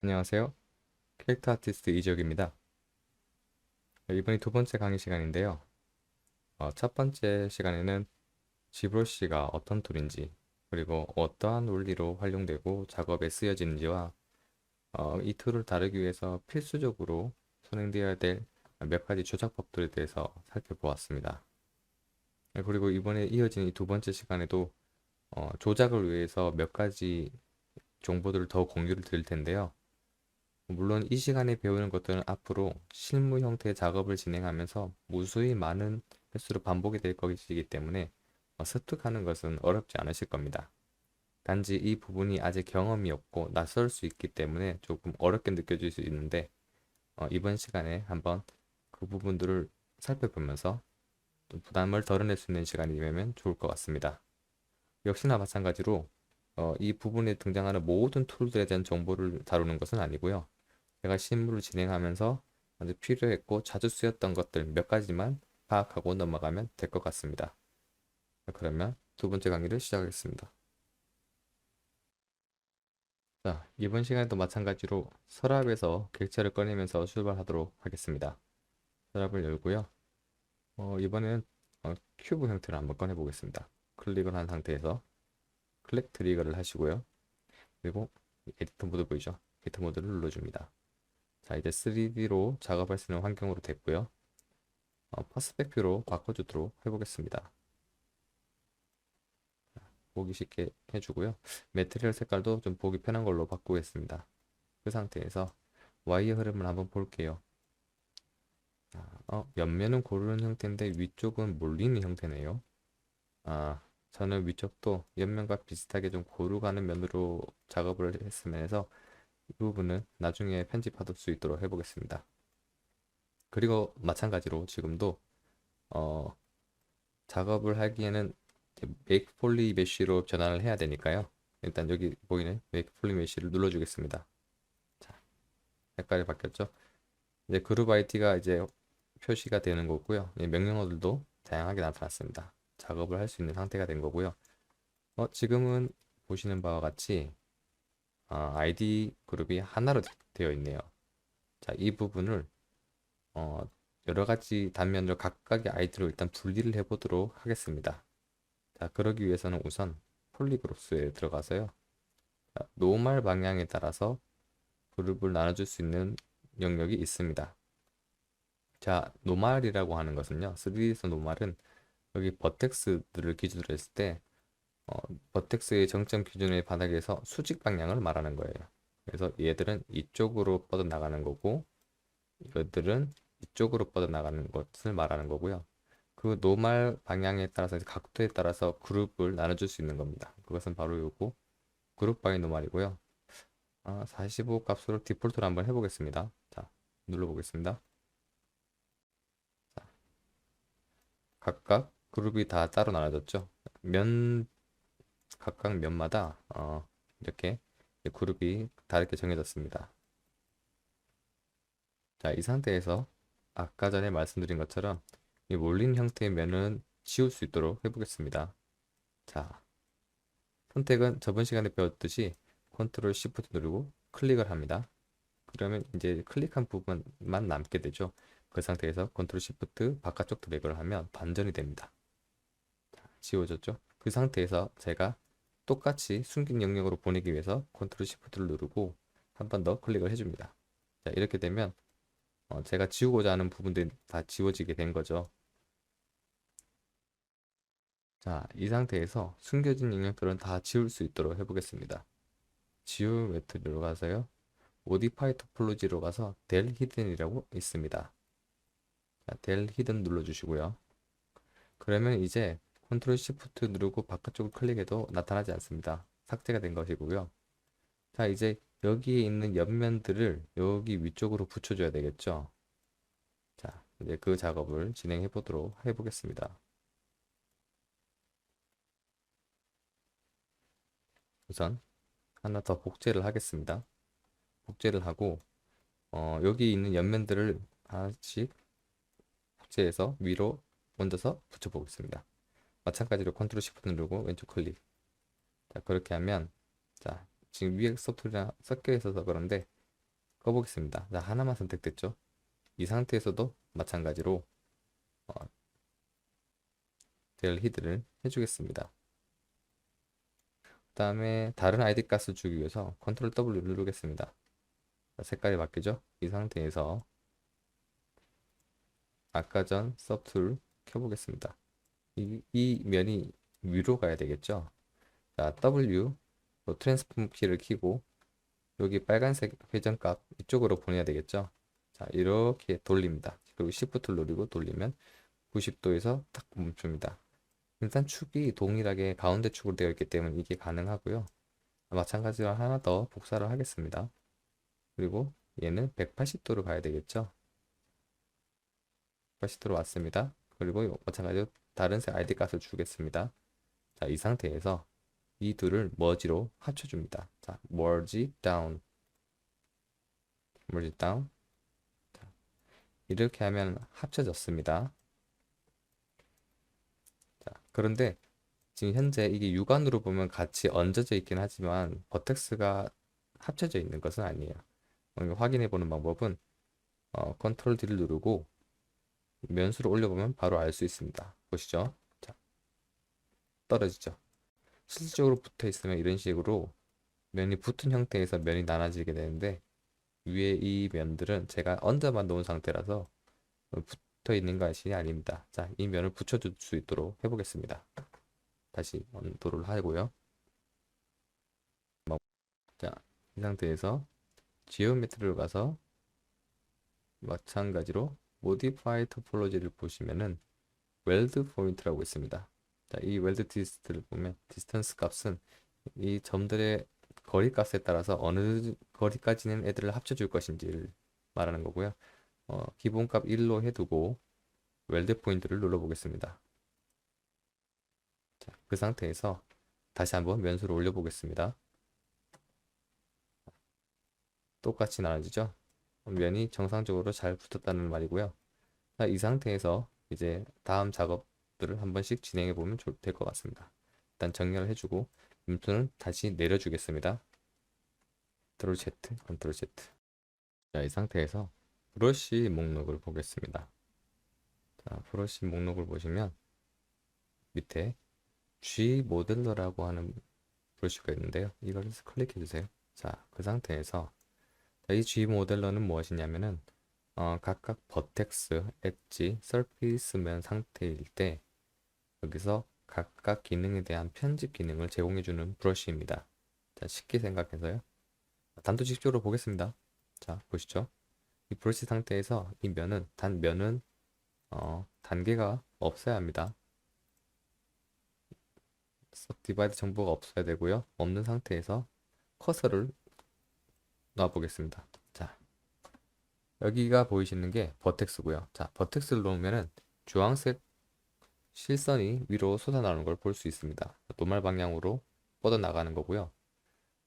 안녕하세요. 캐릭터 아티스트 이지혁입니다. 이번이 두 번째 강의 시간인데요. 첫 번째 시간에는 지브러시가 어떤 툴인지, 그리고 어떠한 원리로 활용되고 작업에 쓰여지는지와 이 툴을 다루기 위해서 필수적으로 선행되어야 될 몇 가지 조작법들에 대해서 살펴보았습니다. 그리고 이번에 이어진 이 두 번째 시간에도 조작을 위해서 몇 가지 정보들을 더 공유를 드릴 텐데요. 물론 이 시간에 배우는 것들은 앞으로 실무 형태의 작업을 진행하면서 무수히 많은 횟수로 반복이 될 것이기 때문에 습득하는 것은 어렵지 않으실 겁니다. 단지 이 부분이 아직 경험이 없고 낯설 수 있기 때문에 조금 어렵게 느껴질 수 있는데 이번 시간에 한번 그 부분들을 살펴보면서 좀 부담을 덜어낼 수 있는 시간이 되면 좋을 것 같습니다. 역시나 마찬가지로 이 부분에 등장하는 모든 툴들에 대한 정보를 다루는 것은 아니고요. 제가 실무를 진행하면서 아주 필요했고 자주 쓰였던 것들 몇 가지만 파악하고 넘어가면 될 것 같습니다. 그러면 두 번째 강의를 시작하겠습니다. 자, 이번 시간에도 마찬가지로 서랍에서 객체를 꺼내면서 출발하도록 하겠습니다. 서랍을 열고요. 이번에는 큐브 형태를 한번 꺼내 보겠습니다. 클릭을 한 상태에서 클릭 트리거를 하시고요. 그리고 에디터 모드 보이죠? 에디터 모드를 눌러줍니다. 자, 이제 3D로 작업할 수 있는 환경으로 됐고요. 퍼스펙티브로 바꿔주도록 해보겠습니다. 보기 쉽게 해주고요. 매트리얼 색깔도 좀 보기 편한 걸로 바꾸겠습니다. 그 상태에서 와이어 흐름을 한번 볼게요. 옆면은 고르는 형태인데 위쪽은 몰리는 형태네요. 저는 위쪽도 옆면과 비슷하게 좀 고르가는 면으로 작업을 했으면 해서 이 부분은 나중에 편집할 수 있도록 해보겠습니다. 그리고 마찬가지로 지금도 어, 작업을 하기에는 make poly mesh로 전환을 해야 되니까요. 일단 여기 보이는 make poly mesh를 눌러주겠습니다. 자, 색깔이 바뀌었죠? 이제 그룹 ID가 이제 표시가 되는 거고요. 명령어들도 다양하게 나타났습니다. 작업을 할 수 있는 상태가 된 거고요. 지금은 보시는 바와 같이 ID 그룹이 하나로 되어 있네요. 자, 이 부분을 어, 여러 가지 단면으로 각각의 아이디로 일단 분리를 해보도록 하겠습니다. 자, 그러기 위해서는 우선 폴리그룹스에 들어가서요. 자, 노멀 방향에 따라서 그룹을 나눠줄 수 있는 영역이 있습니다. 자, 노멀이라고 하는 것은요. 3D에서 노멀은 여기 버텍스들을 기준으로 했을 때 어, 버텍스의 정점 기준의 바닥에서 수직 방향을 말하는 거예요. 그래서 얘들은 이쪽으로 뻗어나가는 거고 이것들은 이쪽으로 뻗어나가는 것을 말하는 거고요. 그 노멀 방향에 따라서 각도에 따라서 그룹을 나눠줄 수 있는 겁니다. 그것은 바로 요거 그룹 바이 노멀이고요. 45 값으로 디폴트로 한번 해보겠습니다. 자, 눌러보겠습니다. 자, 각각 그룹이 다 따로 나눠졌죠. 면 각각 면마다 이렇게 그룹이 다르게 정해졌습니다. 자, 이 상태에서 아까 전에 말씀드린 것처럼 이 몰린 형태의 면은 지울 수 있도록 해보겠습니다. 자, 선택은 저번 시간에 배웠듯이 컨트롤 시프트 누르고 클릭을 합니다. 그러면 이제 클릭한 부분만 남게 되죠. 그 상태에서 컨트롤 시프트 바깥쪽 드래그를 하면 반전이 됩니다. 자, 지워졌죠? 그 상태에서 제가 똑같이 숨긴 영역으로 보내기 위해서 컨트롤 시프트를 누르고 한 번 더 클릭을 해줍니다. 자, 이렇게 되면 제가 지우고자 하는 부분들이 다 지워지게 된 거죠. 자, 이 상태에서 숨겨진 영역들은 다 지울 수 있도록 해보겠습니다. 지우 메트로 가서요. 모디파이 토폴로지로 가서 델 히든이라고 있습니다. 자, 델 히든 눌러주시고요. 그러면 이제 컨트롤 시프트 누르고 바깥쪽을 클릭해도 나타나지 않습니다. 삭제가 된 것이고요. 자, 이제 여기에 있는 옆면들을 여기 위쪽으로 붙여줘야 되겠죠. 자, 이제 그 작업을 진행해 보도록 해보겠습니다. 우선 하나 더 복제를 하겠습니다. 복제를 하고 여기 있는 옆면들을 하나씩 복제해서 위로 얹어서 붙여보겠습니다. 마찬가지로 컨트롤 시프트 누르고 왼쪽 클릭. 자, 그렇게 하면 자, 지금 위에 소프트랑 섞여 있어서 그런데 꺼보겠습니다. 자, 하나만 선택됐죠? 이 상태에서도 마찬가지로 어, 델 히드를 해주겠습니다. 그 다음에 다른 ID 값을 주기 위해서 컨트롤 W 누르겠습니다. 자, 색깔이 바뀌죠? 이 상태에서 아까 전 서툴 켜보겠습니다. 이 면이 위로 가야 되겠죠? 자, W 또 트랜스폼 키를 키고 여기 빨간색 회전값 이쪽으로 보내야 되겠죠? 자, 이렇게 돌립니다. 그리고 Shift를 누르고 돌리면 90도에서 딱 멈춥니다. 일단 축이 동일하게 가운데 축으로 되어 있기 때문에 이게 가능하고요. 마찬가지로 하나 더 복사를 하겠습니다. 그리고 얘는 180도로 가야 되겠죠? 180도로 왔습니다. 그리고 마찬가지로 다른 색 ID 값을 주겠습니다. 자, 이 상태에서 이 둘을 머지로 합쳐줍니다. 자, merge down, merge down. 자, 이렇게 하면 합쳐졌습니다. 자, 그런데 지금 현재 이게 육안으로 보면 같이 얹어져 있긴 하지만 버텍스가 합쳐져 있는 것은 아니에요. 확인해 보는 방법은 컨트롤 D를 누르고 면수를 올려보면 바로 알 수 있습니다. 보시죠. 자, 떨어지죠. 실질적으로 붙어 있으면 이런 식으로 면이 붙은 형태에서 면이 나눠지게 되는데 위에 이 면들은 제가 얹어만 놓은 상태라서 붙어 있는 것이 아닙니다. 자, 이 면을 붙여줄 수 있도록 해보겠습니다. 다시 언도를 하고요. 자, 이 상태에서 지오메트리로 가서 마찬가지로 Modify Topology를 보시면은 웰드 포인트라고 있습니다. 자, 이 웰드 디스트를 보면 디스턴스 값은 이 점들의 거리 값에 따라서 어느 거리까지는 애들을 합쳐줄 것인지를 말하는 거고요. 기본값 1로 해두고 웰드 포인트를 눌러보겠습니다. 자, 그 상태에서 다시 한번 면수를 올려보겠습니다. 똑같이 나눠지죠? 면이 정상적으로 잘 붙었다는 말이고요. 자, 이 상태에서 이제 다음 작업들을 한 번씩 진행해 보면 될 것 같습니다. 일단 정렬을 해주고 임수는 다시 내려주겠습니다. 컨트롤 Z, 컨트롤 Z. 자, 이 상태에서 브러쉬 목록을 보겠습니다. 자, 브러쉬 목록을 보시면 밑에 G 모델러라고 하는 브러쉬가 있는데요. 이걸 클릭해 주세요. 자, 그 상태에서 이 G 모델러는 무엇이냐면은 각각 버텍스, 엣지, 서피스면 상태일 때 여기서 각각 기능에 대한 편집 기능을 제공해주는 브러쉬입니다. 자, 쉽게 생각해서요. 단도직입적으로 보겠습니다. 자, 보시죠. 이 브러쉬 상태에서 이 면은 단계가 없어야 합니다. 디바이드 정보가 없어야 되고요. 없는 상태에서 커서를 놔 보겠습니다. 자, 여기가 보이시는 게 버텍스고요. 자, 버텍스를 놓으면은 주황색 실선이 위로 솟아나오는 걸 볼 수 있습니다. 노말 방향으로 뻗어나가는 거고요.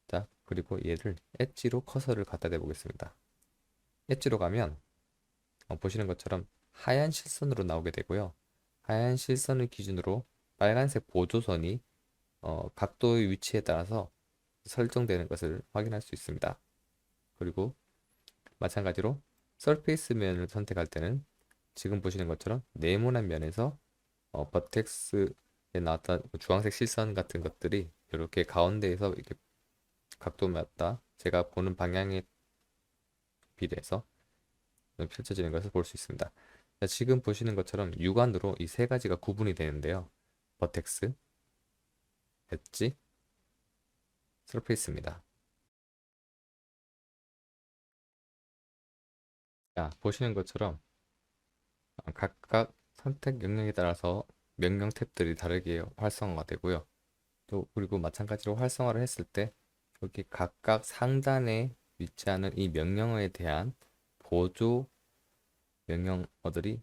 자, 그리고 얘를 엣지로 커서를 갖다 대 보겠습니다. 엣지로 가면 보시는 것처럼 하얀 실선으로 나오게 되고요. 하얀 실선을 기준으로 빨간색 보조선이 각도의 위치에 따라서 설정되는 것을 확인할 수 있습니다. 그리고 마찬가지로 서페이스 면을 선택할 때는 지금 보시는 것처럼 네모난 면에서 버텍스에 나왔던 주황색 실선 같은 것들이 이렇게 가운데에서 이렇게 각도마다 제가 보는 방향에 비례해서 펼쳐지는 것을 볼 수 있습니다. 자, 지금 보시는 것처럼 육안으로 이 세 가지가 구분이 되는데요. 버텍스, 엣지, 서페이스입니다. 자, 보시는 것처럼 각각 선택 영역에 따라서 명령 탭들이 다르게 활성화가 되고요. 또 그리고 마찬가지로 활성화를 했을 때 여기 각각 상단에 위치하는 이 명령어에 대한 보조 명령어들이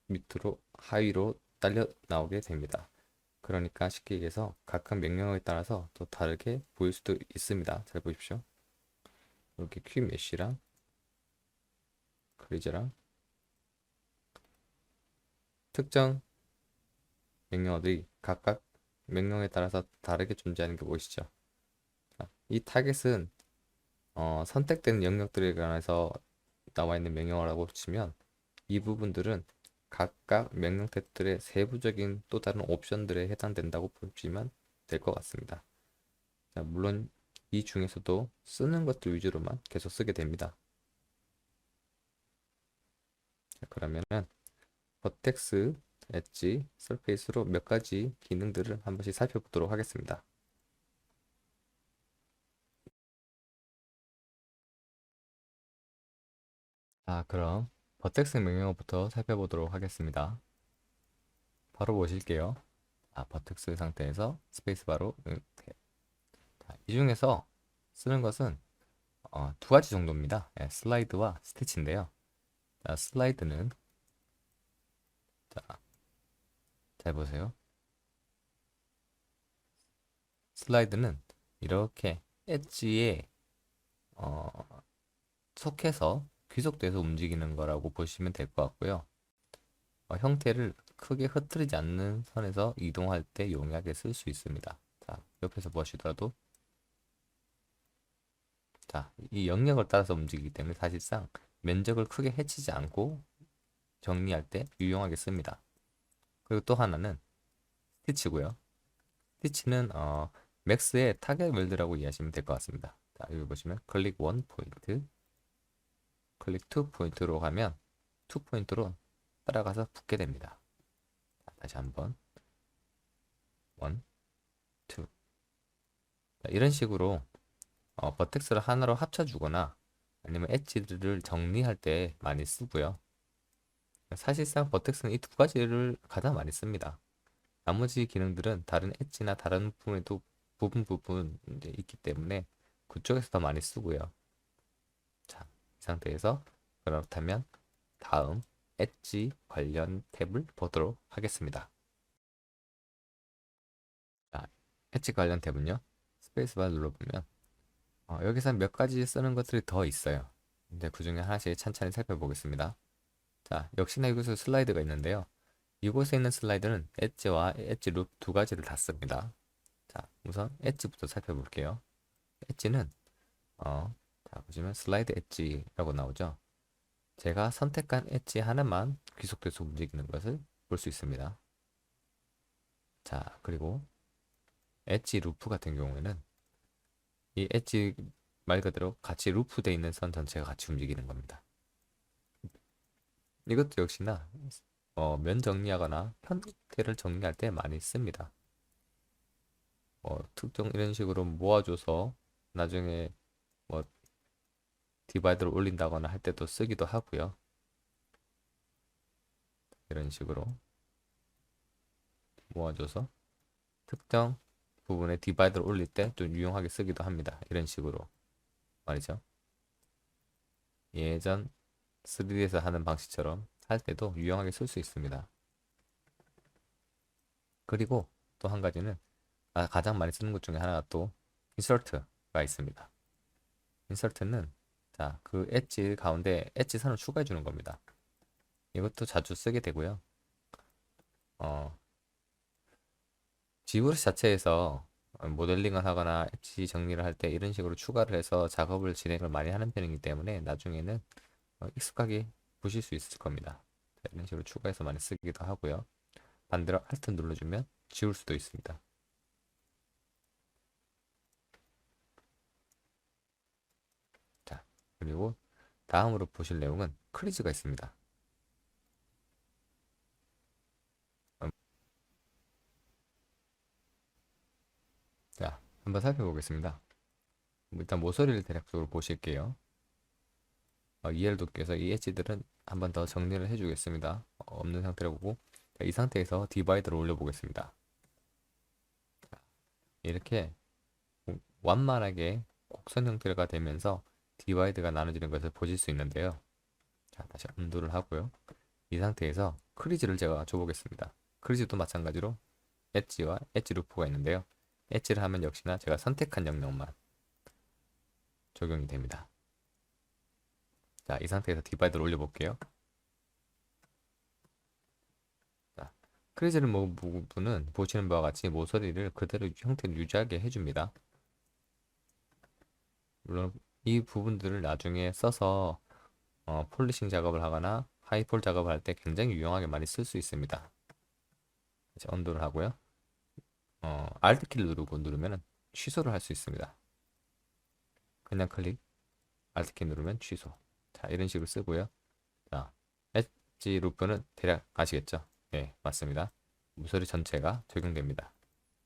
밑으로 하위로 딸려 나오게 됩니다. 그러니까 쉽게 얘기해서 각각 명령어에 따라서 또 다르게 보일 수도 있습니다. 잘 보십시오. 이렇게 q 메쉬랑 크리즈랑 특정 명령어들이 각각 명령에 따라서 다르게 존재하는 게 보이시죠? 자, 이 타겟은 선택된 영역들에 관해서 나와 있는 명령어라고 치면 이 부분들은 각각 명령 탭들의 세부적인 또 다른 옵션들에 해당된다고 보시면 될 것 같습니다. 자, 물론 이 중에서도 쓰는 것들 위주로만 계속 쓰게 됩니다. 자, 그러면은 버텍스, 엣지, 서페이스로 몇 가지 기능들을 한 번씩 살펴보도록 하겠습니다. 자, 그럼 버텍스 명령어부터 살펴보도록 하겠습니다. 바로 보실게요. 버텍스 상태에서 스페이스바로 이렇게. 자, 이 중에서 쓰는 것은 두 가지 정도입니다. 슬라이드와 스티치인데요. 자, 슬라이드는 자, 잘 보세요. 슬라이드는 이렇게 엣지에 어, 속해서 귀속돼서 움직이는 거라고 보시면 될 것 같고요. 형태를 크게 흐트리지 않는 선에서 이동할 때 용이하게 쓸 수 있습니다. 자, 옆에서 보시더라도 자, 이 영역을 따라서 움직이기 때문에 사실상 면적을 크게 해치지 않고 정리할 때 유용하게 씁니다. 그리고 또 하나는 스티치고요. 스티치는 맥스의 타겟 웰드라고 이해하시면 될 것 같습니다. 자, 여기 보시면 클릭 1 포인트, 클릭 2 포인트로 가면 2 포인트로 따라가서 붙게 됩니다. 자, 다시 한번 1, 2. 자, 이런 식으로 버텍스를 하나로 합쳐주거나 아니면 엣지를 정리할 때 많이 쓰고요. 사실상 버텍스는 이 두 가지를 가장 많이 씁니다. 나머지 기능들은 다른 엣지나 다른 부분에도 부분 이제 있기 때문에 그쪽에서 더 많이 쓰고요. 자, 이 상태에서 그렇다면 다음 엣지 관련 탭을 보도록 하겠습니다. 자, 엣지 관련 탭은요. 스페이스바 눌러보면 여기서 몇 가지 쓰는 것들이 더 있어요. 근데 그 중에 하나씩 찬찬히 살펴보겠습니다. 자, 역시나 여기서 슬라이드가 있는데요. 이곳에 있는 슬라이드는 엣지와 엣지 룹 두 가지를 다 씁니다. 자, 우선 엣지부터 살펴볼게요. 엣지는 자, 보시면 슬라이드 엣지라고 나오죠. 제가 선택한 엣지 하나만 귀속돼서 움직이는 것을 볼 수 있습니다. 자, 그리고 엣지 루프 같은 경우에는 이 엣지 말 그대로 같이 루프되어 있는 선 전체가 같이 움직이는 겁니다. 이것도 역시나 면 정리하거나 형태를 정리할 때 많이 씁니다. 특정 이런 식으로 모아줘서 나중에 뭐 디바이더를 올린다거나 할 때도 쓰기도 하고요. 이런 식으로 모아줘서 특정 부분에 디바이더를 올릴 때 좀 유용하게 쓰기도 합니다. 이런 식으로 말이죠. 예전 3D에서 하는 방식처럼 할 때도 유용하게 쓸 수 있습니다. 그리고 또 한 가지는 가장 많이 쓰는 것 중에 하나가 또 인서트가 있습니다. 인서트는 자, 그 엣지 가운데 엣지 선을 추가해 주는 겁니다. 이것도 자주 쓰게 되고요. 어, 지브러시 자체에서 모델링을 하거나 엣지 정리를 할 때 이런 식으로 추가를 해서 작업을 진행을 많이 하는 편이기 때문에 나중에는 익숙하게 보실 수 있을 겁니다. 자, 이런 식으로 추가해서 많이 쓰기도 하고요. 반대로 Alt 눌러주면 지울 수도 있습니다. 자, 그리고 다음으로 보실 내용은 크리즈가 있습니다. 자, 한번 살펴보겠습니다. 일단 모서리를 대략적으로 보실게요. 이해를 돕기 위해서 이 엣지들은 한번 더 정리를 해주겠습니다. 없는 상태로 보고 자, 이 상태에서 디바이더를 올려보겠습니다. 이렇게 완만하게 곡선 형태가 되면서 디바이드가 나눠지는 것을 보실 수 있는데요. 자, 다시 언두를 하고요. 이 상태에서 크리즈를 제가 줘보겠습니다. 크리즈도 마찬가지로 엣지와 엣지 루프가 있는데요. 엣지를 하면 역시나 제가 선택한 영역만 적용이 됩니다. 자, 이 상태에서 디바이더를 올려볼게요. 자, 크리즈를 먹은 부분은 보시는 바와 같이 모서리를 그대로 형태를 유지하게 해줍니다. 물론 이 부분들을 나중에 써서 폴리싱 작업을 하거나 하이폴 작업을 할 때 굉장히 유용하게 많이 쓸 수 있습니다. 이제 언도를 하고요. Alt 키를 누르면 취소를 할 수 있습니다. 그냥 클릭, Alt 키 누르면 취소. 자, 이런 식으로 쓰고요. 자, 엣지 루프는 대략 아시겠죠? 네, 맞습니다. 모서리 전체가 적용됩니다.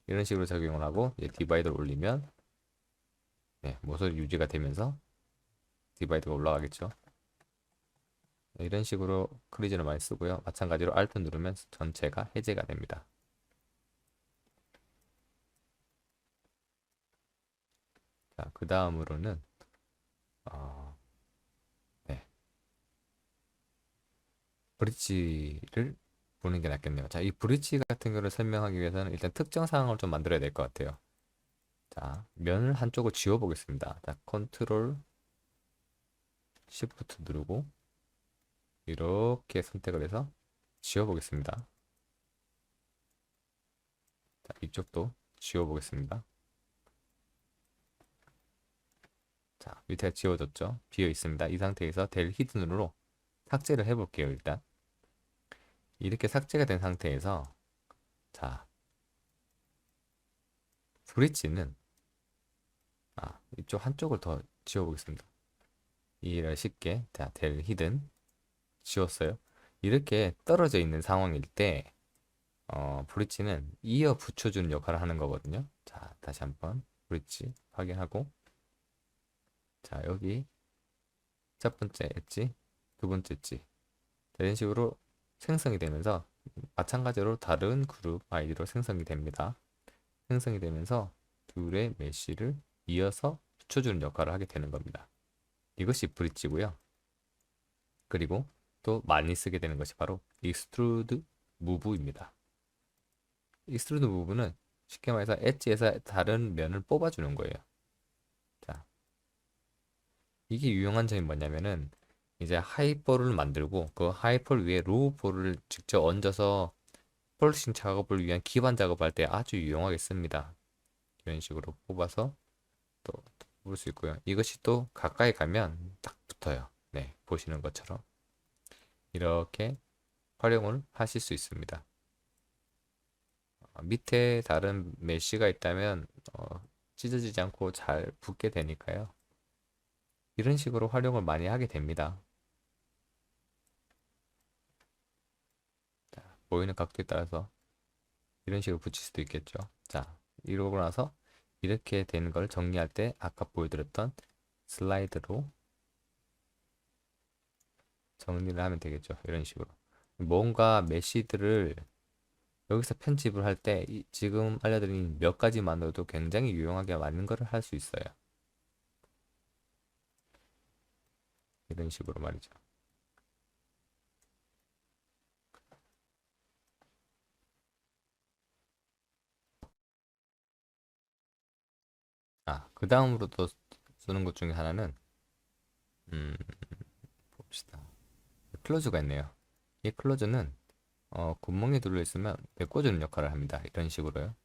이런 식으로 적용을 하고 이제 디바이더를 올리면 네, 모서리 유지가 되면서 디바이더가 올라가겠죠. 네, 이런 식으로 크리즈를 많이 쓰고요. 마찬가지로 Alt 누르면 전체가 해제가 됩니다. 자, 그 다음으로는 어, 네, 브릿지를 보는 게 낫겠네요. 자, 이 브릿지 같은 거를 설명하기 위해서는 일단 특정 상황을 좀 만들어야 될 것 같아요. 자, 면을 한쪽을 지워 보겠습니다. 자, 컨트롤 시프트 누르고 이렇게 선택을 해서 지워 보겠습니다. 자, 이쪽도 지워 보겠습니다. 자, 밑에가 지워졌죠? 비어 있습니다. 이 상태에서 델 히든으로 삭제를 해 볼게요. 일단 이렇게 삭제가 된 상태에서 자, 브릿지는 이쪽 한쪽을 더 지워 보겠습니다. 이해를 쉽게 자, 델 히든 지웠어요. 이렇게 떨어져 있는 상황일 때 브릿지는 이어 붙여주는 역할을 하는 거거든요. 자, 다시 한번 브릿지 확인하고 자, 여기 첫 번째 엣지, 두 번째 엣지 이런 식으로 생성이 되면서 마찬가지로 다른 그룹 아이디로 생성이 됩니다. 생성이 되면서 둘의 메쉬를 이어서 붙여주는 역할을 하게 되는 겁니다. 이것이 브릿지고요. 그리고 또 많이 쓰게 되는 것이 바로 익스트루드 무브입니다. 익스트루드 무브는 쉽게 말해서 엣지에서 다른 면을 뽑아주는 거예요. 자, 이게 유용한 점이 뭐냐면은 이제 하이볼을 만들고 그 하이볼 위에 로우 볼을 직접 얹어서 폴리싱 작업을 위한 기반 작업할 때 아주 유용하겠습니다. 이런 식으로 뽑아서 또 뽑을 수 있고요. 이것이 또 가까이 가면 딱 붙어요. 네, 보시는 것처럼 이렇게 활용을 하실 수 있습니다. 밑에 다른 메쉬가 있다면 찢어지지 않고 잘 붙게 되니까요. 이런 식으로 활용을 많이 하게 됩니다. 자, 보이는 각도에 따라서 이런 식으로 붙일 수도 있겠죠. 자, 이러고 나서 이렇게 되는 걸 정리할 때 아까 보여드렸던 슬라이드로 정리를 하면 되겠죠. 이런 식으로. 뭔가 메시들을 여기서 편집을 할 때 지금 알려드린 몇 가지만으로도 굉장히 유용하게 많은 것을 할 수 있어요. 이런 식으로 말이죠. 그 다음으로 또 쓰는 것 중에 하나는 음, 봅시다. 클로즈가 있네요. 이 클로즈는 구멍이 둘러 있으면 메꿔주는 역할을 합니다. 이런 식으로요.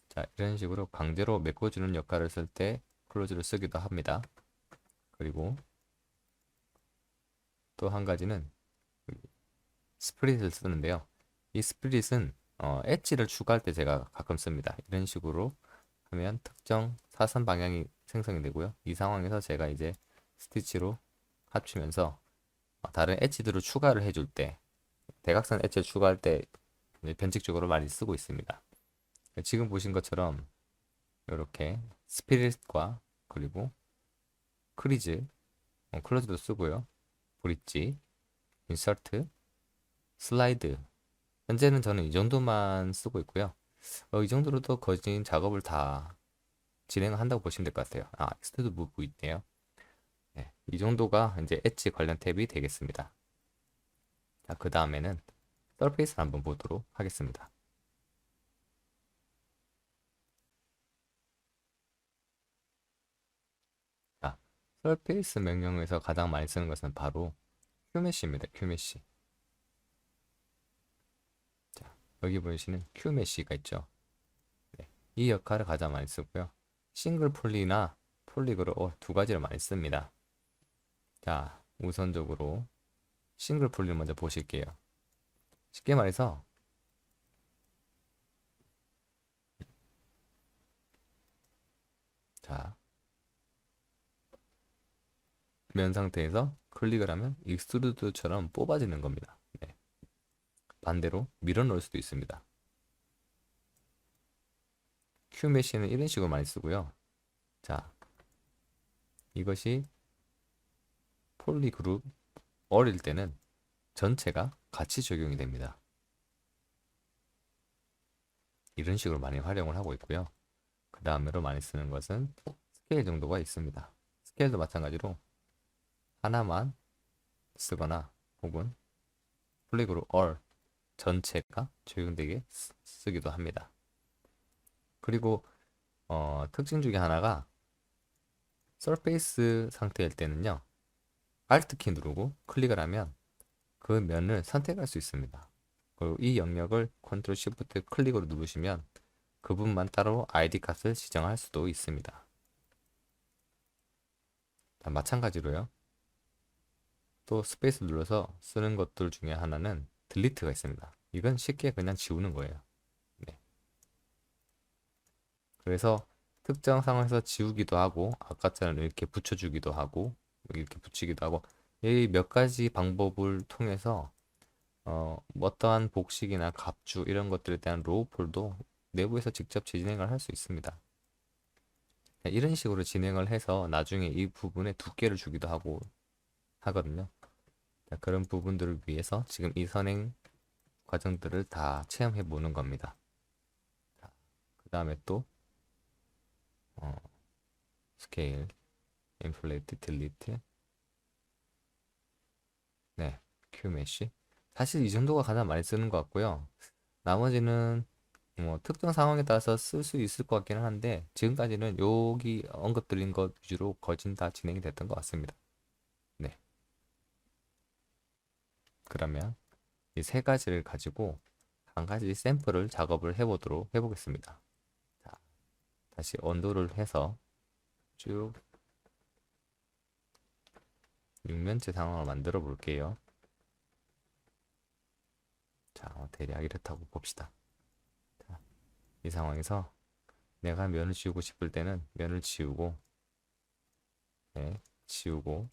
자, 이런 식으로 강제로 메꿔주는 역할을 쓸 때 클로즈를 쓰기도 합니다. 그리고 또 한 가지는 스프릿을 쓰는데요. 이 스프릿은 엣지를 추가할 때 제가 가끔 씁니다. 이런 식으로 하면 특정 사선 방향이 생성이 되고요. 이 상황에서 제가 이제 스티치로 합치면서 다른 엣지들을 추가를 해줄 때 대각선 엣지를 추가할 때 변칙적으로 많이 쓰고 있습니다. 지금 보신 것처럼 이렇게 스피릿과 그리고 크리즈, 클로즈도 쓰고요. 브릿지, 인서트, 슬라이드. 현재는 저는 이 정도만 쓰고 있고요. 이 정도로도 거진 작업을 다 진행을 한다고 보시면 될 것 같아요. 익스트루드 무브 있네요. 네, 이 정도가 이제 엣지 관련 탭이 되겠습니다. 자, 그 다음에는 서페이스를 한번 보도록 하겠습니다. 자, 서페이스 명령어에서 가장 많이 쓰는 것은 바로 큐메시입니다. 큐메시. 자, 여기 보시는 큐메시가 있죠. 네, 이 역할을 가장 많이 쓰고요. 싱글 폴리나 폴리그룹 두 가지를 많이 씁니다. 자, 우선적으로 싱글 폴리를 먼저 보실게요. 쉽게 말해서 자, 면 상태에서 클릭을 하면 익스트루드처럼 뽑아지는 겁니다. 네. 반대로 밀어 넣을 수도 있습니다. Q메쉬는 이런 식으로 많이 쓰고요. 자, 이것이 폴리그룹 어릴 때는 전체가 같이 적용이 됩니다. 이런 식으로 많이 활용을 하고 있고요. 그 다음으로 많이 쓰는 것은 스케일 정도가 있습니다. 스케일도 마찬가지로 하나만 쓰거나 혹은 폴리그룹 all 전체가 적용되게 쓰기도 합니다. 그리고 특징 중에 하나가 서페이스 상태일 때는요. Alt 키 누르고 클릭을 하면 그 면을 선택할 수 있습니다. 그리고 이 영역을 Ctrl Shift 클릭으로 누르시면 그분만 따로 ID 값을 지정할 수도 있습니다. 마찬가지로요. 또 스페이스 눌러서 쓰는 것들 중에 하나는 딜리트가 있습니다. 이건 쉽게 그냥 지우는 거예요. 네. 그래서 특정 상황에서 지우기도 하고 아까처럼 이렇게 붙여주기도 하고 이렇게 붙이기도 하고 이 몇 가지 방법을 통해서 어떠한 복식이나 값주 이런 것들에 대한 로우 폴도 내부에서 직접 진행을 할 수 있습니다. 이런 식으로 진행을 해서 나중에 이 부분에 두께를 주기도 하고 하거든요. 그런 부분들을 위해서 지금 이 선행 과정들을 다 체험해 보는 겁니다. 그 다음에 또 스케일, 인플레이트, 딜리트, 네, Q메쉬. 사실 이 정도가 가장 많이 쓰는 것 같고요. 나머지는 뭐 특정 상황에 따라서 쓸 수 있을 것 같기는 한데 지금까지는 여기 언급드린 것 위주로 거의 다 진행이 됐던 것 같습니다. 네. 그러면 이 세 가지를 가지고 한 가지 샘플을 작업을 해보겠습니다. 자, 다시 언도를 해서 쭉 육면체 상황을 만들어 볼게요. 자, 대략 이렇다고 봅시다. 자, 이 상황에서 내가 면을 지우고 싶을 때는 면을 지우고, 네, 지우고,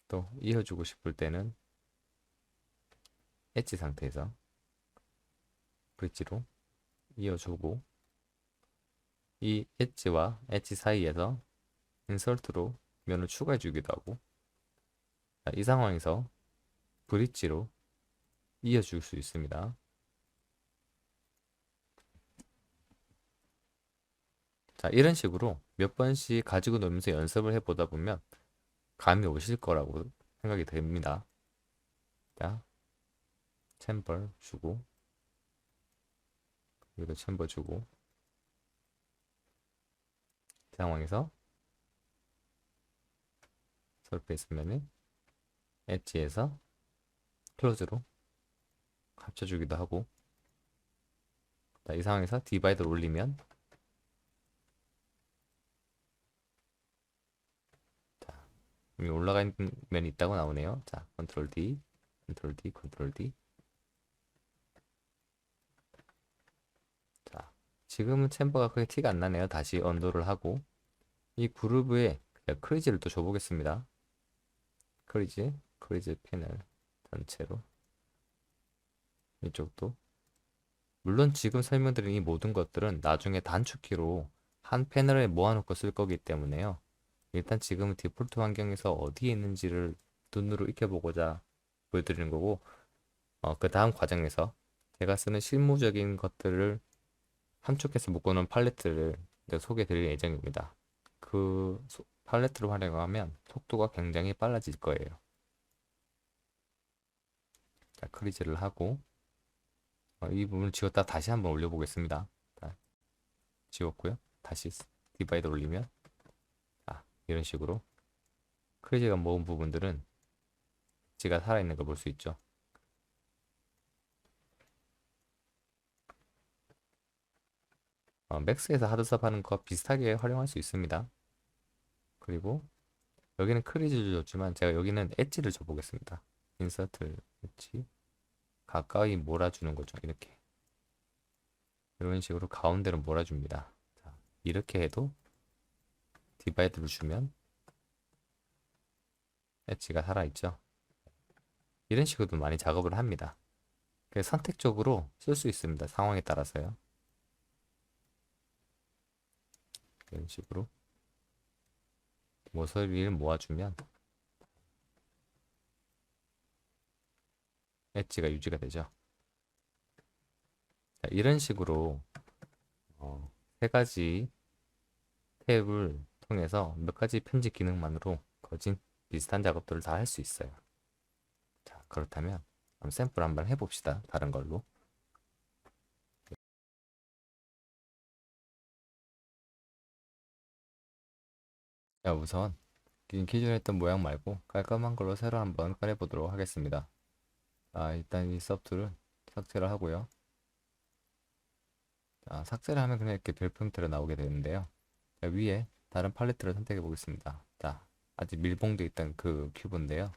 또 이어주고 싶을 때는 엣지 상태에서 브릿지로 이어주고, 이 엣지와 엣지 사이에서 인설트로 면을 추가해 주기도 하고, 자, 이 상황에서 브릿지로 이어줄 수 있습니다. 자, 이런 식으로 몇 번씩 가지고 놀면서 연습을 해보다 보면 감이 오실 거라고 생각이 됩니다. 자, 챔버 주고, 여기도 챔버 주고, 이 상황에서 서페이스면을 엣지에서 클로즈로 합쳐주기도 하고, 자, 이 상황에서 디바이더를 올리면, 자, 이미 올라가 있는 면이 있다고 나오네요. 자, 컨트롤 D, 컨트롤 D, 컨트롤 D. 자, 지금은 챔버가 크게 티가 안 나네요. 다시 언도를 하고, 이 그루브에 크리지를 또 줘보겠습니다. 크리지 패널 전체로. 이쪽도. 물론 지금 설명드린 이 모든 것들은 나중에 단축키로 한 패널에 모아놓고 쓸 거기 때문에요. 일단 지금은 디폴트 환경에서 어디에 있는지를 눈으로 익혀보고자 보여드리는 거고, 그 다음 과정에서 제가 쓰는 실무적인 것들을 함축해서 묶어놓은 팔레트를 소개해 드릴 예정입니다. 그 팔레트를 활용하면 속도가 굉장히 빨라질 거예요. 자, 크리즈를 하고, 이 부분을 지웠다 다시 한번 올려보겠습니다. 자, 지웠고요. 다시 디바이더 올리면, 이런 식으로 크리즈가 모은 부분들은 엣지가 살아있는 걸 볼 수 있죠. 맥스에서 하드섭 하는 거 비슷하게 활용할 수 있습니다. 그리고 여기는 크리즈를 줬지만 제가 여기는 엣지를 줘보겠습니다. 인서트 엣지 가까이 몰아주는 거죠. 이렇게 이런 식으로 가운데로 몰아줍니다. 자, 이렇게 해도 디바이드를 주면 엣지가 살아있죠. 이런 식으로도 많이 작업을 합니다. 그래서 선택적으로 쓸 수 있습니다. 상황에 따라서요. 이런 식으로 모서리를 모아주면 엣지가 유지가 되죠. 자, 이런 식으로 세 가지 탭을 통해서 몇 가지 편집 기능만으로 거진 비슷한 작업들을 다 할 수 있어요. 자, 그렇다면 샘플 한번 해봅시다. 다른 걸로. 자, 우선 기존에 했던 모양 말고 깔끔한 걸로 새로 한번 꺼내보도록 하겠습니다. 일단 이 서프트를 삭제를 하고요. 자, 삭제를 하면 그냥 이렇게 별 형태로 나오게 되는데요. 자, 위에 다른 팔레트를 선택해 보겠습니다. 자, 아직 밀봉되어 있던 그 큐브인데요.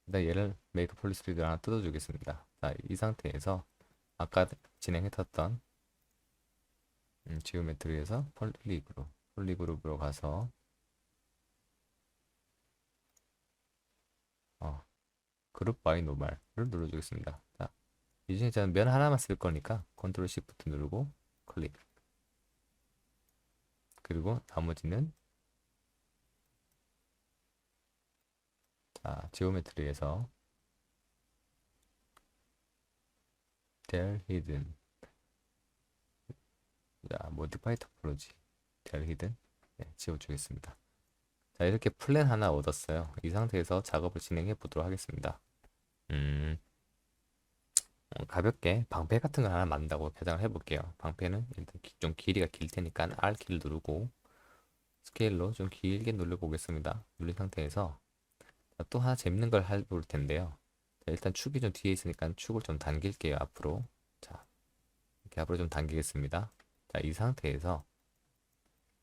일단 얘를 메이크 폴리스리드 하나 뜯어주겠습니다. 자, 이 상태에서 아까 진행했었던 지오메트리에서 폴리그룹으로 가서 그룹 바이 노멀을 눌러주겠습니다. 자, 이 중에 저는 면 하나만 쓸 거니까 컨트롤 시프트 누르고 클릭. 그리고 나머지는 지오메트리에서 델 히든, 자, 모디파이 토폴로지 델 히든, 네, 지워주겠습니다. 자, 이렇게 플랜 하나 얻었어요. 이 상태에서 작업을 진행해 보도록 하겠습니다. 음, 가볍게 방패 같은 걸 하나 만든다고 가정을 해볼게요. 방패는 일단 좀 길이가 길 테니까 R키를 누르고 스케일로 좀 길게 눌러보겠습니다. 눌린 상태에서 또 하나 재밌는 걸 해볼 텐데요. 자, 일단 축이 좀 뒤에 있으니까 축을 좀 당길게요. 앞으로. 자, 이렇게 앞으로 좀 당기겠습니다. 자, 이 상태에서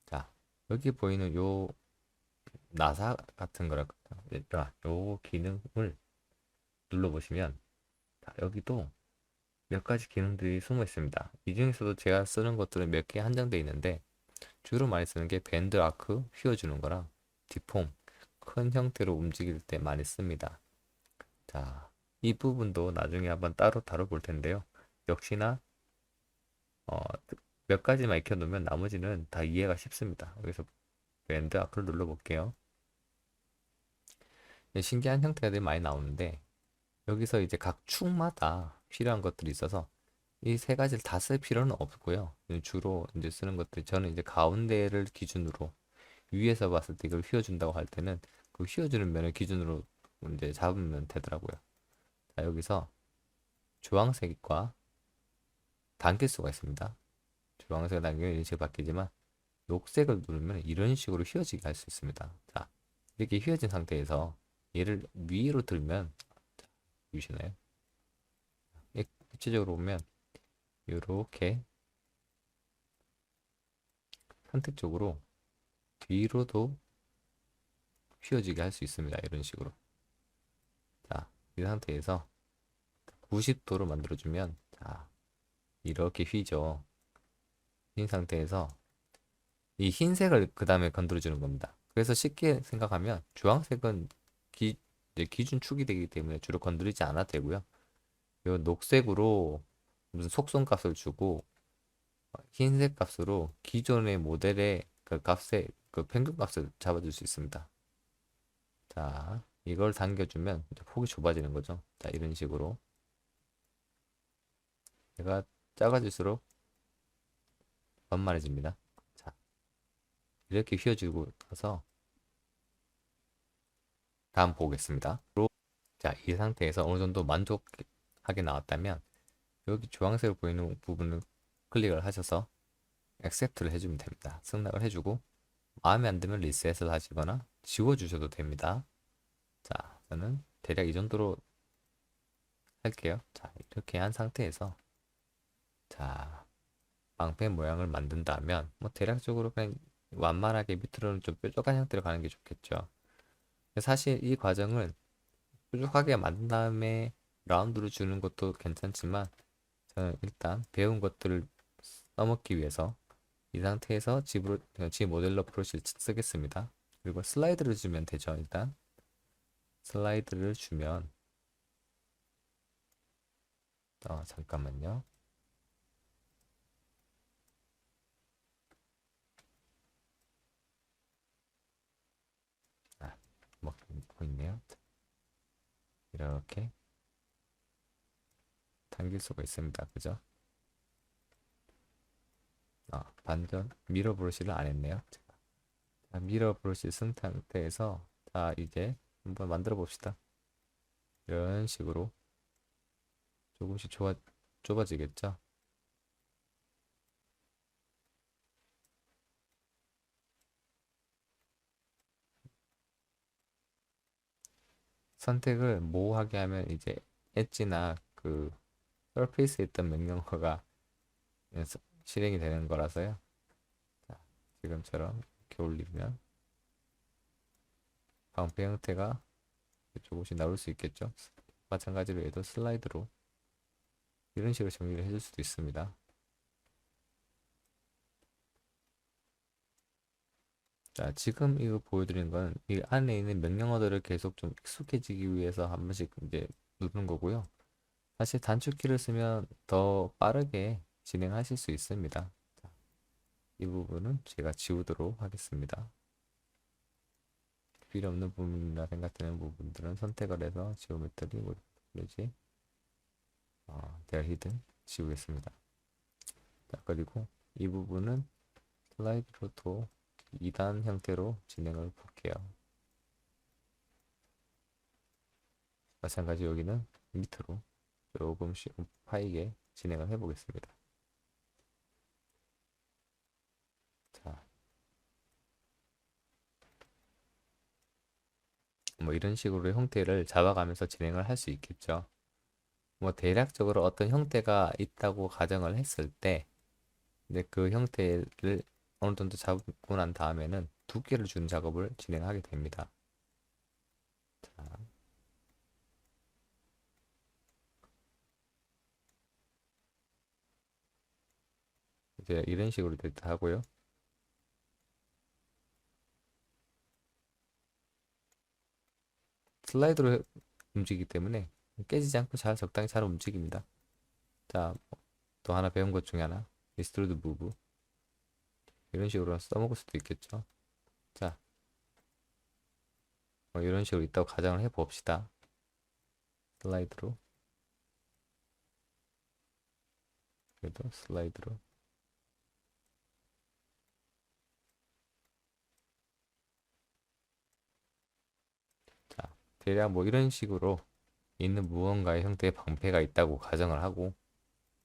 자, 여기 보이는 요 나사 같은 거랄까, 요 기능을 눌러보시면 자, 여기도 몇 가지 기능들이 숨어 있습니다. 이 중에서도 제가 쓰는 것들은 몇 개 한정되어 있는데 주로 많이 쓰는 게 밴드 아크 휘어주는 거랑 디폼 큰 형태로 움직일 때 많이 씁니다. 자, 이 부분도 나중에 한번 따로 다뤄볼 텐데요. 역시나 어, 몇 가지만 익혀놓으면 나머지는 다 이해가 쉽습니다. 여기서 밴드 아크를 눌러볼게요. 신기한 형태들이 많이 나오는데 여기서 이제 각 축마다 필요한 것들이 있어서 이 세 가지를 다 쓸 필요는 없고요. 주로 이제 쓰는 것들 저는 이제 가운데를 기준으로 위에서 봤을 때 이걸 휘어준다고 할 때는 그 휘어주는 면을 기준으로 이제 잡으면 되더라고요. 자, 여기서 주황색과 당길 수가 있습니다. 주황색을 당기면 이런 식으로 바뀌지만 녹색을 누르면 이런 식으로 휘어지게 할 수 있습니다. 자, 이렇게 휘어진 상태에서 얘를 위로 들면 보이시나요? 입체적으로 보면 이렇게 선택적으로 위로도 휘어지게 할 수 있습니다. 이런 식으로. 자, 이 상태에서 90도로 만들어주면 자, 이렇게 휘죠. 흰 상태에서 이 흰색을 그 다음에 건드려주는 겁니다. 그래서 쉽게 생각하면 주황색은 이제 기준 축이 되기 때문에 주로 건드리지 않아도 되고요. 이 녹색으로 무슨 속성 값을 주고 흰색 값으로 기존의 모델의 그 값의 그 평균 값을 잡아줄 수 있습니다. 자, 이걸 당겨주면 이제 폭이 좁아지는 거죠. 자, 이런 식으로 얘가 작아질수록 완만해집니다. 자, 이렇게 휘어지고 나서 다음 보겠습니다. 자, 이 상태에서 어느 정도 만족하게 나왔다면 여기 주황색으로 보이는 부분을 클릭을 하셔서 액셉트를 해주면 됩니다. 승낙을 해주고 마음에 안 들면 리셋을 하시거나 지워주셔도 됩니다. 자, 저는 대략 이 정도로 할게요. 자, 이렇게 한 상태에서 자, 방패 모양을 만든다면 뭐 대략적으로 그냥 완만하게 밑으로는 좀 뾰족한 형태로 가는 게 좋겠죠. 사실 이 과정을 뾰족하게 만든 다음에 라운드를 주는 것도 괜찮지만 저는 일단 배운 것들을 써먹기 위해서 이 상태에서 G 모델러 브러쉬를 쓰겠습니다. 그리고 슬라이드를 주면 되죠. 일단 슬라이드를 주면 잠깐만요. 아, 먹고 있네요. 이렇게 당길 수가 있습니다. 그죠? 반전 미러 브러쉬를 안 했네요. 자, 미러 브러쉬 쓴 상태에서 자 이제 한번 만들어 봅시다. 이런 식으로 조금씩 좁아지겠죠? 선택을 모호하게 하면 이제 엣지나 그 서페이스에 있던 명령어가 실행이 되는 거라서요. 자, 지금처럼 이렇게 올리면 방패 형태가 조금씩 나올 수 있겠죠. 마찬가지로 얘도 슬라이드로 이런 식으로 정리를 해줄 수도 있습니다. 자, 지금 이거 보여드리는 건 이 안에 있는 명령어들을 계속 좀 익숙해지기 위해서 한 번씩 이제 누르는 거고요. 사실 단축키를 쓰면 더 빠르게 진행하실 수 있습니다. 자, 이 부분은 제가 지우도록 하겠습니다. 필요 없는 부분이라 생각되는 부분들은 선택을 해서 지오메트리 뭐지 대열 히든 지우겠습니다. 자, 그리고 이 부분은 슬라이드로도 2단 형태로 진행을 볼게요. 마찬가지 여기는 밑으로 조금씩 파이게 진행을 해 보겠습니다. 자, 뭐 이런 식으로 형태를 잡아가면서 진행을 할 수 있겠죠. 뭐 대략적으로 어떤 형태가 있다고 가정을 했을 때, 근데 그 형태를 어느 정도 잡고 난 다음에는 두께를 주는 작업을 진행하게 됩니다. 자, 이제 이런 식으로 됐다 하고요. 슬라이드로 움직이기 때문에 깨지지 않고 잘 적당히 잘 움직입니다. 자, 또 하나 배운 것 중에 하나, 리스트로드 무브 이런 식으로 써먹을 수도 있겠죠. 자, 뭐 이런 식으로 있다고 가정을 해 봅시다. 슬라이드로, 그래도 슬라이드로. 자, 대략 뭐 이런 식으로 있는 무언가의 형태의 방패가 있다고 가정을 하고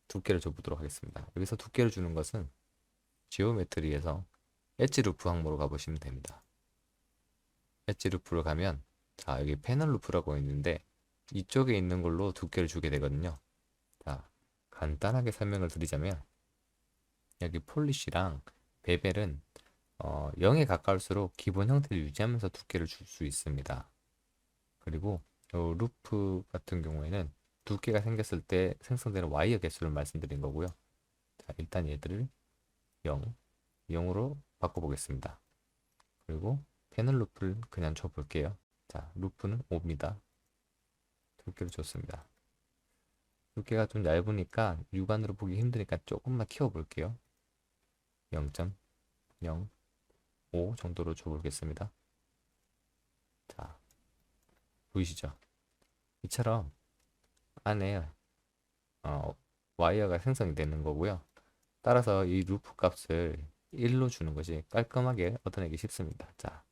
두께를 줘보도록 하겠습니다. 여기서 두께를 주는 것은 지오메트리에서 엣지 루프 항목으로 가보시면 됩니다. 엣지 루프로 가면 자 여기 패널 루프라고 있는데 이쪽에 있는 걸로 두께를 주게 되거든요. 자 간단하게 설명을 드리자면 여기 폴리쉬랑 베벨은 0에 가까울수록 기본 형태를 유지하면서 두께를 줄 수 있습니다. 그리고 루프 같은 경우에는 두께가 생겼을 때 생성되는 와이어 개수를 말씀드린 거고요. 자, 일단 얘들을 0, 0으로 바꿔보겠습니다. 그리고 패널 루프를 그냥 줘볼게요. 자, 루프는 5입니다. 두께를 줬습니다. 두께가 좀 얇으니까 육안으로 보기 힘드니까 조금만 키워볼게요. 0.05 정도로 줘보겠습니다. 자, 보이시죠? 이처럼 안에 어, 와이어가 생성이 되는 거고요. 따라서 이 루프 값을 1로 주는 것이 깔끔하게 얻어내기 쉽습니다. 자,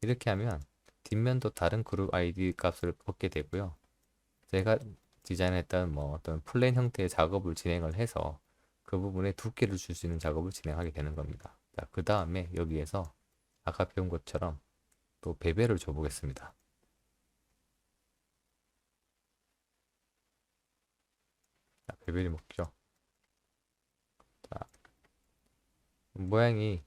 이렇게 하면 뒷면도 다른 그룹 아이디 값을 얻게 되고요. 제가 디자인했던 뭐 어떤 플랜 형태의 작업을 진행을 해서 그 부분에 두께를 줄 수 있는 작업을 진행하게 되는 겁니다. 자, 그 다음에 여기에서 아까 배운 것처럼 또 베벨을 줘보겠습니다. 자, 베벨이 먹죠. 모양이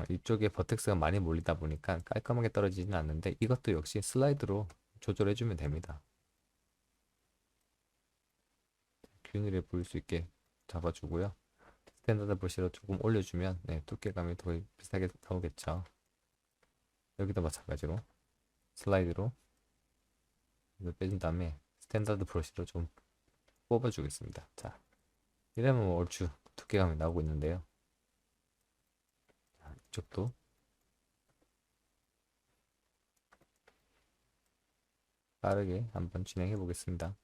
이쪽에 버텍스가 많이 몰리다 보니까 깔끔하게 떨어지지는 않는데 이것도 역시 슬라이드로 조절해 주면 됩니다. 균일해 보일 수 있게 잡아주고요. 스탠다드 브러쉬로 조금 올려주면 두께감이 더 비슷하게 나오겠죠. 여기도 마찬가지로 슬라이드로 빼준 다음에 스탠다드 브러쉬로 좀 뽑아주겠습니다. 자, 이러면 얼추 두께감이 나오고 있는데요. 자, 이쪽도 빠르게 한번 진행해 보겠습니다.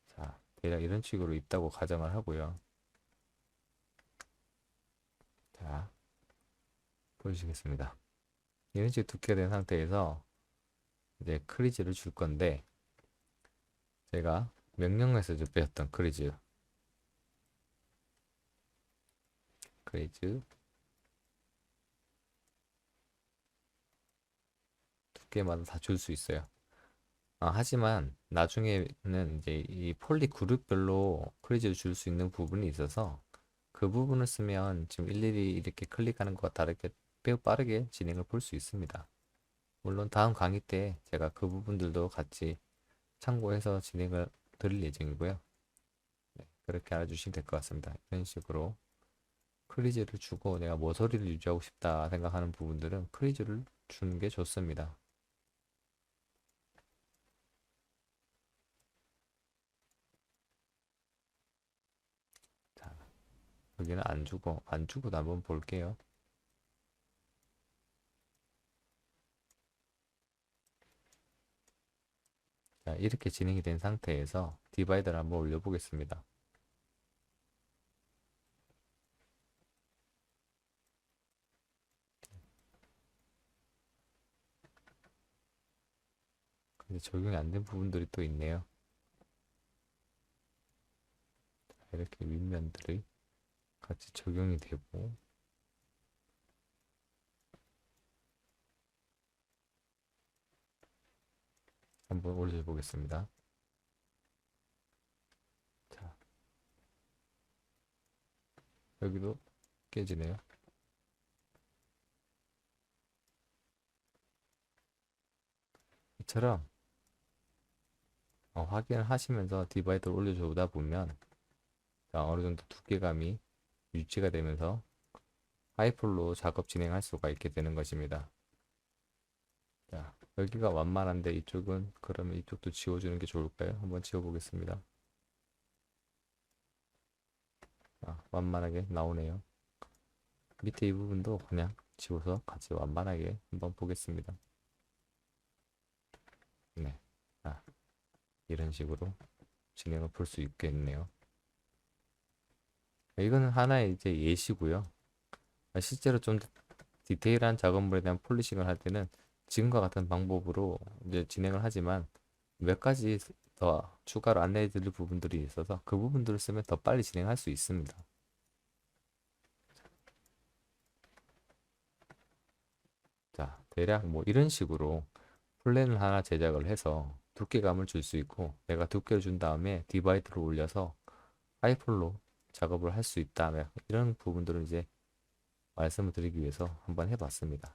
자, 대략 이런 식으로 있다고 가정을 하고요. 자, 보여주시겠습니다. 이런 식으로 두께가 된 상태에서 이제 크리즈를 줄 건데 제가 명령어에서 빼었던 크리즈 두께마다 다 줄 수 있어요. 하지만 나중에는 이제 이 폴리 그룹별로 크리즈를 줄 수 있는 부분이 있어서 그 부분을 쓰면 지금 일일이 이렇게 클릭하는 것과 다르게 매우 빠르게 진행을 볼 수 있습니다. 물론 다음 강의 때 제가 그 부분들도 같이 참고해서 진행을 드릴 예정이고요. 네, 그렇게 알아주시면 될 것 같습니다. 이런 식으로 크리즈를 주고 내가 모서리를 유지하고 싶다 생각하는 부분들은 크리즈를 주는 게 좋습니다. 자, 여기는 안 주고도 한번 볼게요. 자, 이렇게 진행이 된 상태에서 디바이더를 한번 올려보겠습니다. 근데 적용이 안 된 부분들이 또 있네요. 이렇게 윗면들이 같이 적용이 되고 한번 올려보겠습니다. 자, 여기도 깨지네요. 이처럼 확인을 하시면서 디바이더를 올려주다 보면 어느 정도 두께감이 유지가 되면서 하이폴로 작업 진행할 수가 있게 되는 것입니다. 자, 여기가 완만한데 이쪽은 그러면 이쪽도 지워주는 게 좋을까요? 한번 지워보겠습니다. 완만하게 나오네요. 밑에 이 부분도 그냥 지워서 같이 완만하게 한번 보겠습니다. 네, 이런 식으로 진행을 볼 수 있겠네요. 이거는 하나의 이제 예시고요. 실제로 좀 디테일한 작업물에 대한 폴리싱을 할 때는 지금과 같은 방법으로 이제 진행을 하지만 몇 가지 더 추가로 안내해 드릴 부분들이 있어서 그 부분들을 쓰면 더 빨리 진행할 수 있습니다. 자, 대략 뭐 이런 식으로 플랜을 하나 제작을 해서 두께감을 줄 수 있고 내가 두께를 준 다음에 디바이드를 올려서 하이폴로 작업을 할 수 있다. 이런 부분들을 이제 말씀을 드리기 위해서 한번 해봤습니다.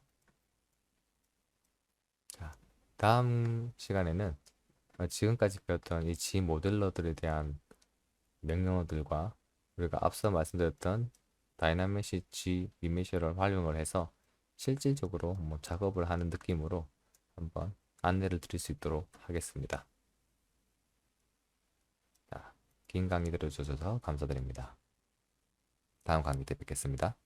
자, 다음 시간에는 지금까지 배웠던 이 G 모델러들에 대한 명령어들과 우리가 앞서 말씀드렸던 다이나믹시 G 이미셔를 활용을 해서 실질적으로 뭐 작업을 하는 느낌으로 한번 안내를 드릴 수 있도록 하겠습니다. 자, 긴 강의 들어주셔서 감사드립니다. 다음 강의 때 뵙겠습니다.